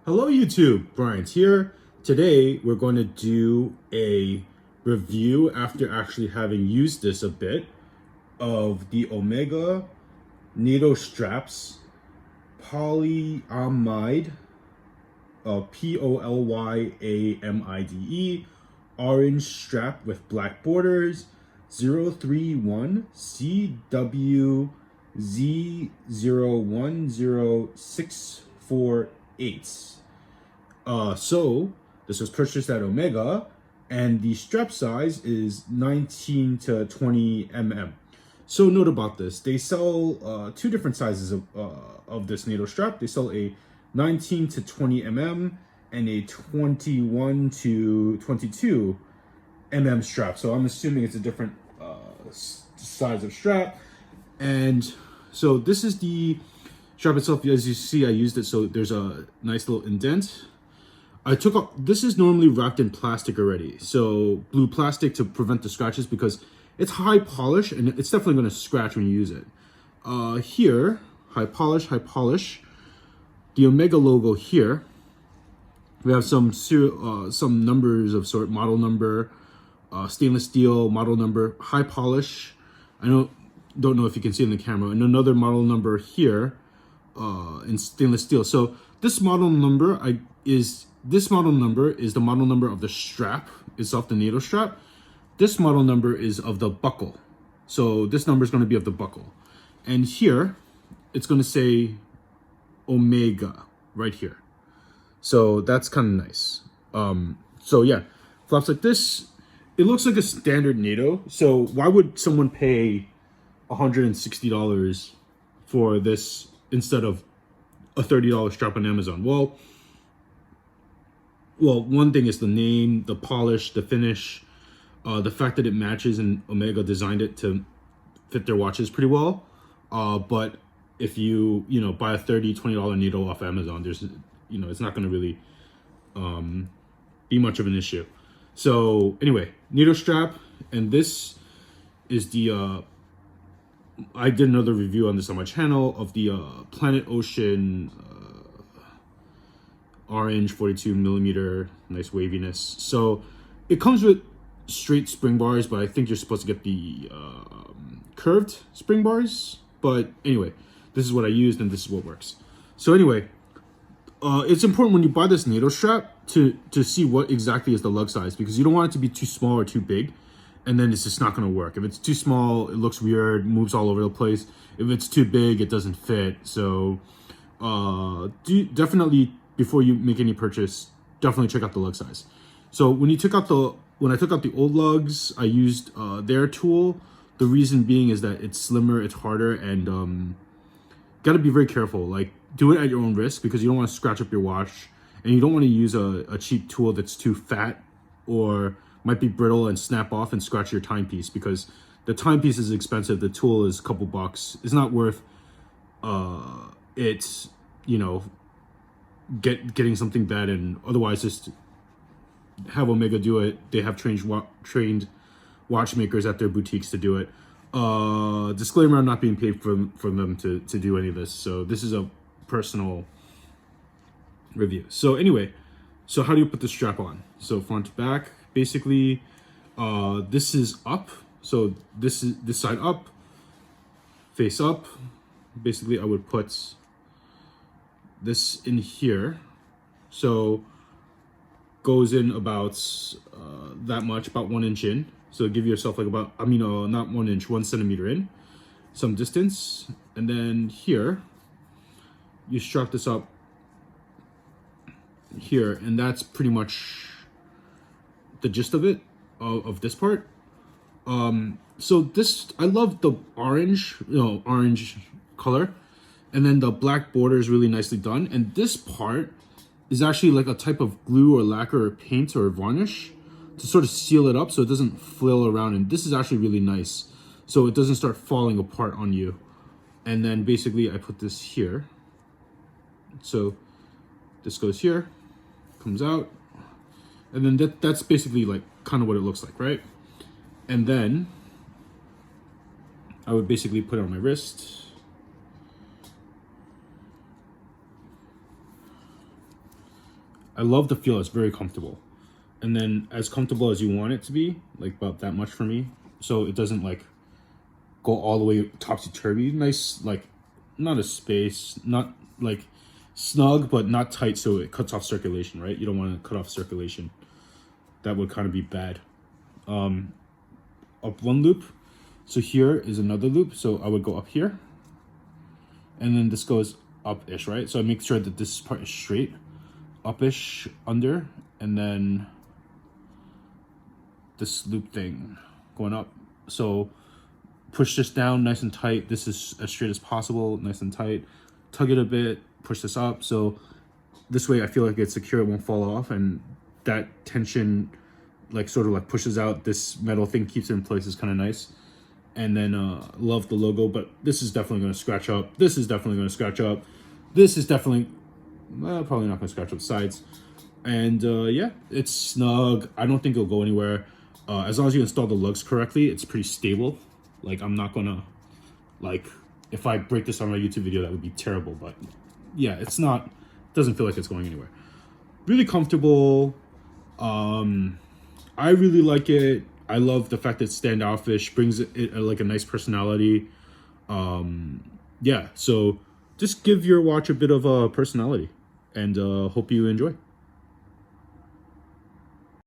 Hello YouTube, Bryant here. Today we're going to do a review after actually having used this a bit of the Omega NATO straps polyamide, Polyamide, orange strap with black borders, 031CWZ010648. So this was purchased at Omega, and the strap size is 19 to 20 mm. So note about this: they sell two different sizes of this NATO strap. They sell a 19 to 20 mm and a 21 to 22 mm strap. So I'm assuming it's a different size of strap. And so this is the strap itself. As you see, I used it, so there's a nice little indent. I took off, this is normally wrapped in plastic already. So blue plastic to prevent the scratches because it's high polish and it's definitely going to scratch when you use it. Here, high polish, the Omega logo here. We have some numbers of sort, model number, stainless steel, model number, high polish. I don't know if you can see in the camera, and another model number here in stainless steel. So this model number is the model number of the strap itself, the NATO strap. This model number is of the buckle. So this number is going to be of the buckle. And here, it's going to say Omega right here. So that's kind of nice. So yeah, flaps like this. It looks like a standard NATO. So why would someone pay $160 for this instead of a $30 strap on Amazon? Well, one thing is the name, the polish, the finish, the fact that it matches, and Omega designed it to fit their watches pretty well. But if you buy a $20 needle off Amazon, there's it's not going to really be much of an issue. So anyway, needle strap, and this is the I did another review on this on my channel of the Planet Ocean orange 42 millimeter, nice waviness. So it comes with straight spring bars, but I think you're supposed to get the curved spring bars. But anyway, this is what I used and this is what works. So anyway, it's important when you buy this NATO strap to see what exactly is the lug size, because you don't want it to be too small or too big, and then it's just not going to work. If it's too small, it looks weird, moves all over the place. If it's too big, it doesn't fit. So definitely, before you make any purchase, definitely check out the lug size. So when I took out the old lugs, I used their tool. The reason being is that it's slimmer, it's harder, and got to be very careful. Like, do it at your own risk, because you don't want to scratch up your watch, and you don't want to use a cheap tool that's too fat or might be brittle and snap off and scratch your timepiece, because the timepiece is expensive. The tool is a couple bucks. It's not worth it's getting something bad, and otherwise just have Omega do it. They have trained watchmakers at their boutiques to do it. Disclaimer, I'm not being paid from them to do any of this, so this is a personal review. So anyway, so how do you put the strap on? So front to back, basically, this is up. So this is this side up, face up. Basically, I would put this in here. So goes in about that much, about 1 inch in. So give yourself like about, not 1 inch, 1 centimeter in, some distance. And then here, you strap this up here, and that's pretty much the gist of it, of this part. So this, I love the orange color, and then the black border is really nicely done. And this part is actually like a type of glue or lacquer or paint or varnish to sort of seal it up so it doesn't flail around. And this is actually really nice, so it doesn't start falling apart on you. And then basically I put this here. So this goes here, comes out, and then that's basically like kind of what it looks like, right? And then I would basically put it on my wrist. I love the feel. It's very comfortable. And then as comfortable as you want it to be, like about that much for me. So it doesn't like go all the way topsy-turvy. Nice, like, not a space, not like snug, but not tight so it cuts off circulation, right? You don't want to cut off circulation. That would kind of be bad. Up one loop. So here is another loop. So I would go up here. And then this goes up-ish, right? So I make sure that this part is straight. Up-ish, under, and then this loop thing going up. So push this down nice and tight. This is as straight as possible, nice and tight. Tug it a bit, push this up. So this way I feel like it's secure, it won't fall off, and that tension like sort of like pushes out. This metal thing keeps it in place, is kind of nice. And then love the logo, but this is definitely going to scratch up. This is definitely going to scratch up. This is definitely, well, probably not going to scratch up sides. And yeah, it's snug. I don't think it'll go anywhere. As long as you install the lugs correctly, it's pretty stable. Like, I'm not gonna, like, if I break this on my YouTube video, that would be terrible. But yeah, it's not, doesn't feel like it's going anywhere. Really comfortable. I really like it. I love the fact that it's standoffish, brings it like a nice personality. Yeah, so just give your watch a bit of a personality, and hope you enjoy.